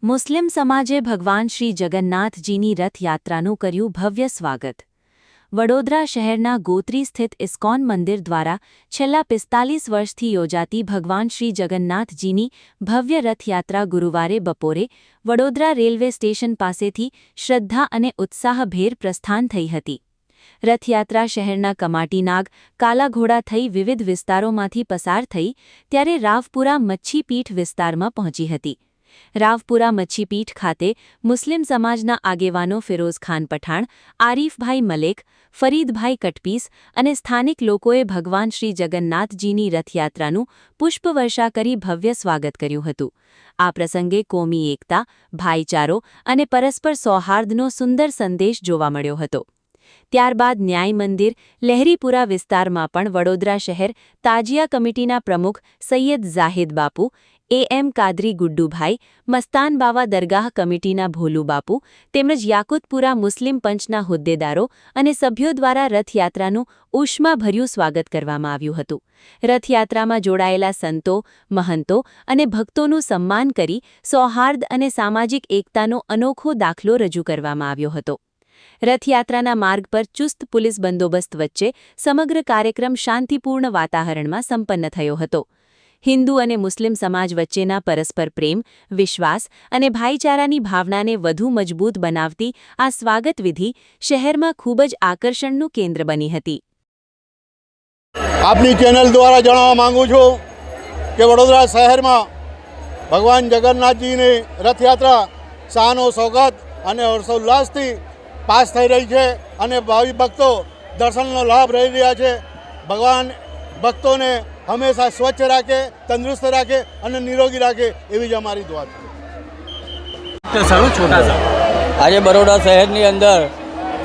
મુસ્લિમ સમાજે ભગવાન શ્રી જગન્નાથજીની રથયાત્રાનું કર્યું ભવ્ય સ્વાગત। વડોદરા શહેરના ગોત્રી સ્થિત ઇસ્કોન મંદિર દ્વારા છેલ્લા 45 વર્ષથી યોજાતી ભગવાન શ્રી જગન્નાથજીની ભવ્ય રથયાત્રા ગુરુવારે બપોરે વડોદરા રેલવે સ્ટેશન પાસેથી શ્રદ્ધા અને ઉત્સાહભેર પ્રસ્થાન થઈ હતી। રથયાત્રા શહેરના કમાટીનાગ કાલાઘોડા થઈ વિવિધ વિસ્તારોમાંથી પસાર થઈ ત્યારે રાવપુરા મચ્છીપીઠ વિસ્તારમાં પહોંચી હતી। રાવપુરા મચ્છીપીઠ ખાતે મુસ્લિમ સમાજના આગેવાનો ફિરોઝખાન પઠાણ, આરીફભાઈ મલેક, ફરીદભાઈ કટપીસ અને સ્થાનિક લોકોએ ભગવાન શ્રી જગન્નાથજીની રથયાત્રાનું પુષ્પવર્ષા કરી ભવ્ય સ્વાગત કર્યું હતું। આ પ્રસંગે કોમી એકતા, ભાઈચારો અને પરસ્પર સૌહાર્દનો સુંદર સંદેશ જોવા મળ્યો હતો। ત્યારબાદ ન્યાય મંદિર લહેરીપુરા વિસ્તારમાં પણ વડોદરા શહેર તાજિયા કમિટીના પ્રમુખ સૈયદ ઝાહિદ બાપુ, એમ કાદરી ગુડ્ડુભાઈ, મસ્તાન બાવા દરગાહ કમિટીના ભોલુ બાપુ તેમજ યાકુતપુરા મુસ્લિમ પંચના હોદ્દેદારો અને સભ્યો દ્વારા રથયાત્રાનું ઉષ્માભર્યું સ્વાગત કરવામાં આવ્યું હતું। રથયાત્રામાં જોડાયેલા સંતો, મહંતો અને ભક્તોનું સન્માન કરી સૌહાર્દ અને સામાજિક એકતાનો અનોખો દાખલો રજૂ કરવામાં આવ્યો હતો। રથયાત્રાના માર્ગ પર ચુસ્ત પોલીસ બંદોબસ્ત વચ્ચે સમગ્ર કાર્યક્રમ શાંતિપૂર્ણ વાતાવરણમાં સંપન્ન થયો હતો। હિન્દુ અને મુસ્લિમ સમાજ વચ્ચેના પરસ્પર પ્રેમ, વિશ્વાસ અને ભાઈચારાની ભાવનાને વધુ મજબૂત બનાવતી આ સ્વાગત વિધિ શહેરમાં ખૂબ જ આકર્ષણનું કેન્દ્ર બની હતી। આપની ચેનલ દ્વારા જણાવવા માંગુ છું કે વડોદરા શહેરમાં ભગવાન જગન્નાથજીની રથયાત્રા શાનો સોગત અને હર્ષોલ્લાસથી પાસ થઈ રહી છે અને ભાવિ ભક્તો દર્શનનો લાભ લઈ રહ્યા છે। ભગવાન ભક્તોને હંમેશા સ્વચ્છ રાખે, તંદુરસ્ત રાખે અને નિરોગી રાખે એવી જ અમારી દુઆ છે। આજે બરોડા શહેરની અંદર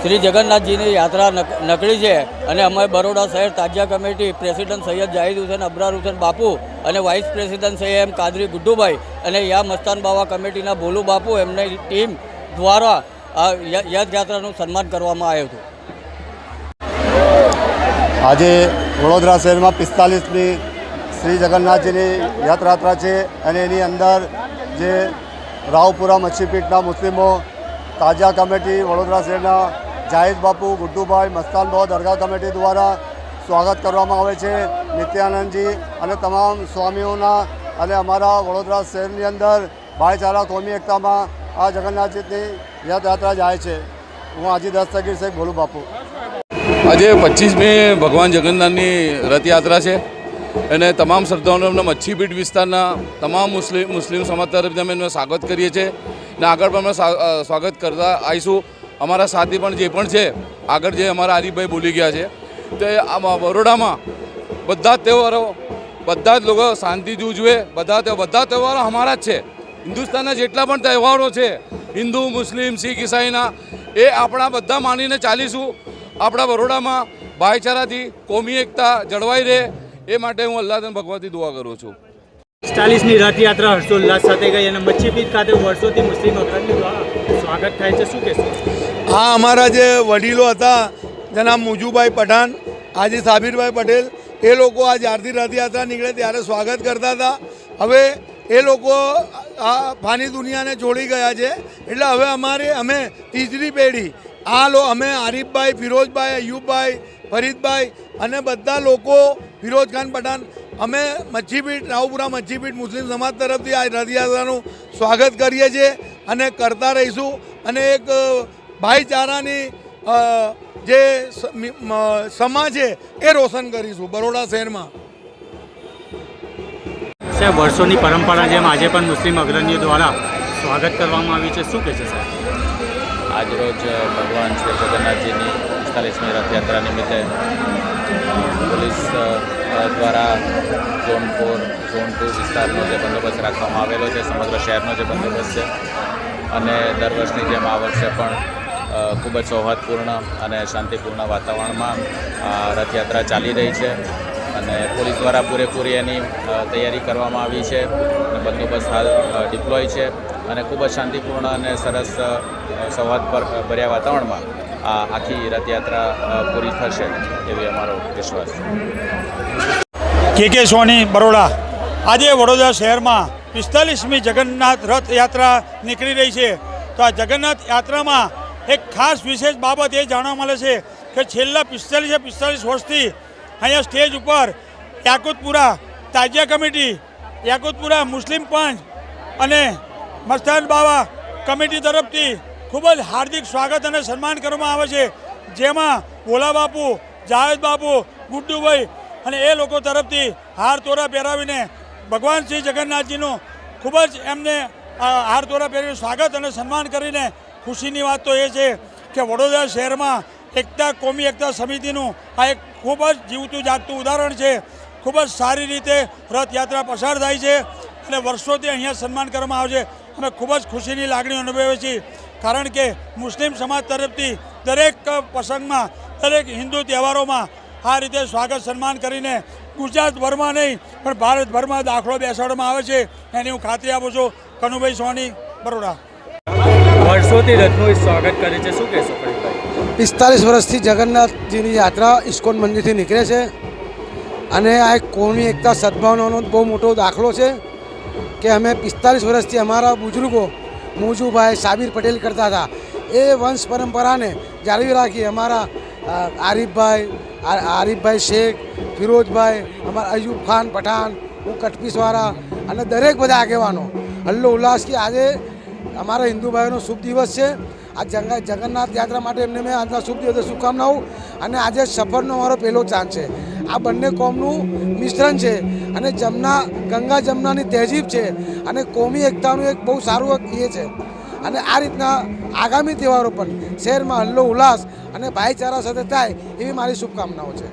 શ્રી જગન્નાથજીની યાત્રા નીકળી છે અને અમે બરોડા શહેર તાજિયા કમિટી પ્રેસિડેન્ટ સૈયદ ઝાહિદ હુસેન અબરાર હુસેન બાપુ અને વાઇસ પ્રેસિડેન્ટ એમ કાદરી ગુડ્ડુભાઈ અને યા મસ્તાન બાવા કમિટીના ભોલુ બાપુ એમની ટીમ દ્વારા આ યાત્રાનું સન્માન કરવામાં આવ્યું હતું। આજે વડોદરા શહેરમાં 45મી શ્રી જગન્નાથજીની યાત્રા છે અને એની અંદર જે રાવપુરા મચ્છીપીઠના મુસ્લિમો, તાજા કમિટી વડોદરા શહેરના ઝાહિદ બાપુ, ગુડ્ડુભાઈ, મસ્તાન બાવા દરગાહ કમિટી દ્વારા સ્વાગત કરવામાં આવે છે। નિત્યાનંદજી અને તમામ સ્વામીઓના અને અમારા વડોદરા શહેરની અંદર ભાઈચારા, કોમી એકતામાં આ જગન્નાથજીની યાત્રા જાય છે। હું હાજી દસ્તગીર શેખ ભોલુ બાપુ। આજે 25મી ભગવાન જગન્નાથની રથયાત્રા છે અને તમામ શ્રદ્ધાળુઓને મચ્છીપીઠ વિસ્તારના તમામ મુસ્લિમ સમાજ તરફથી અમે સ્વાગત કરીએ છીએ અને આગળ પણ અમે સ્વાગત કરતા આવીશું। અમારા સાથી પણ જે પણ છે આગળ જે અમારા આરીફભાઈ બોલી ગયા છે તે બરોડામાં બધા જ તહેવારો બધા જ લોકો શાંતિથી ઉજવે। બધા તહેવારો અમારા જ છે। હિન્દુસ્તાનના જેટલા પણ તહેવારો છે હિન્દુ, મુસ્લિમ, શીખ, ઈસાઈના એ આપણા બધા માનીને ચાલીશું। આપણા બરોડામાં ભાઈચારાથી કોમી એકતા જળવાઈ રહે એ માટે હું અલ્લાહ ભગવાનથી દુઆ કરું છું। 45મી રથયાત્રા હર્ષોલ્લાસ સાથે ગઈ અને મચ્છીપીઠ ખાતે વર્ષોથી મુસ્લિમ અગ્રણીઓ દ્વારા સ્વાગત થાય છે, શું કહેશો? હા, અમારા જે વડીલો હતા જનાબ મુજુભાઈ પઠાણ, હાજી સાબિરભાઈ પટેલ, એ લોકો આ જ્યારથી રથયાત્રા નીકળે ત્યારે સ્વાગત કરતા હતા। હવે એ લોકો આ ફાની દુનિયાને છોડી ગયા છે એટલે હવે અમે ત્રીજી પેઢી અમે આરીફભાઈ, ફિરોઝભાઈ, અયુબભાઈ, ફરીદભાઈ અને બધા લોકો, ફિરોઝખાન પઠાણ, અમે મચ્છીપીઠ રાવપુરા મચ્છીપીઠ મુસ્લિમ સમાજ તરફથી આ રથયાત્રાનું સ્વાગત કરીએ છીએ અને કરતા રહીશું અને એક ભાઈચારાની જે સમાજ છે એ રોશન કરીશું બરોડા શહેરમાં। સાહેબ, વર્ષોની પરંપરા જેમ આજે પણ મુસ્લિમ અગ્રણીઓ દ્વારા સ્વાગત કરવામાં આવ્યું છે, શું કહે છે સાહેબ? આજરોજ ભગવાન શ્રી જગન્નાથજીની 45મી રથયાત્રા નિમિત્તે પોલીસ દ્વારા ઝોન 4, ઝોન 2 વિસ્તારનો જે બંદોબસ્ત રાખવામાં આવેલો છે, સમગ્ર શહેરનો જે બંદોબસ્ત છે અને દર વર્ષની જેમ આ વર્ષે પણ ખૂબ જ સૌહાર્દપૂર્ણ અને શાંતિપૂર્ણ વાતાવરણમાં રથયાત્રા ચાલી રહી છે અને પોલીસ દ્વારા પૂરેપૂરી એની તૈયારી કરવામાં આવી છે અને બંદોબસ્ત હાલ ડિપ્લોય છે અને ખૂબ જ શાંતિપૂર્ણ અને સરસ સૌહાર્દભર્યા વાતાવરણમાં આ આખી રથયાત્રા પૂરી થશે એવી અમારો વિશ્વાસ છે। કે સોની બરોડા। આજે વડોદરા શહેરમાં 45મી જગન્નાથ રથયાત્રા નીકળી રહી છે. તો આ જગન્નાથ યાત્રામાં એક ખાસ વિશેષ બાબત એ જાણવા મળે છે કે છેલ્લા 45 વર્ષથી અહીંયા સ્ટેજ ઉપર યાકુતપુરા તાજિયા કમિટી, યાકુતપુરા મુસ્લિમ પંચ અને મસ્તાન બાવા કમિટી તરફથી ખૂબ જ હાર્દિક સ્વાગત અને સન્માન કરવામાં આવે છે. જેમાં ભોલા બાપુ, જાવેદ બાપુ, ગુડ્ડુભાઈ અને એ લોકો તરફથી હાર તોરા પહેરાવીને ભગવાન શ્રી જગન્નાથજીનું ખૂબ જ એમને હાર તોરા પહેરીને સ્વાગત અને સન્માન કરીને ખુશીની વાત તો એ છે કે વડોદરા શહેરમાં એકતા કોમી એકતા સમિતિનું આ એક ખૂબ જ જીવતું જાગતું ઉદાહરણ છે. ખૂબ જ સારી રીતે રથયાત્રા પસાર થાય છે અને વર્ષોથી અહીંયા સન્માન કરવામાં આવે છે. અમે ખૂબ જ ખુશીની લાગણી અનુભવીએ છીએ, કારણ કે મુસ્લિમ સમાજ તરફથી દરેક પ્રસંગમાં, દરેક હિન્દુ તહેવારોમાં આ રીતે સ્વાગત સન્માન કરીને ગુજરાતભરમાં નહીં પણ ભારતભરમાં દાખલો બેસાડવામાં આવે છે. એની હું ખાતરી આપું છું. કનુભાઈ સોની, બરોડા. વર્ષોથી રથનું સ્વાગત કરે છે, શું કહેશો પ્રવીણભાઈ? 45 વર્ષથી જગન્નાથજીની યાત્રા ઇસ્કોન મંદિરથી નીકળે છે અને આ એક કોમી એકતા સદભાવનાનો બહુ મોટો દાખલો છે કે અમે 45 વર્ષથી અમારા બુઝુર્ગો મોજુભાઈ, સાબિર પટેલ કરતા હતા એ વંશ પરંપરાને જાળવી રાખી. અમારા આરીફભાઈ શેખ, ફિરોજભાઈ, અમારા અયુબ ખાન પઠાણ, હું કટપીસવાળા અને દરેક બધા આગેવાનો હલ્લો ઉલ્લાસ કે આજે અમારા હિન્દુ ભાઈઓનો શુભ દિવસ છે. આ જગન્નાથ યાત્રા માટે એમને મેં આજના શુભ દિવસે શુભકામનાઓ. અને આજે સફરનો અમારો પહેલો ચાંદ છે. આ બંને કોમનું મિશ્રણ છે અને ગંગા જમનાની તહેજીબ છે અને કોમી એકતાનું એક બહુ સારું એ છે. અને આ રીતના આગામી તહેવારો પણ શહેરમાં હલ્લો ઉલ્લાસ અને ભાઈચારા સાથે થાય એવી મારી શુભકામનાઓ છે.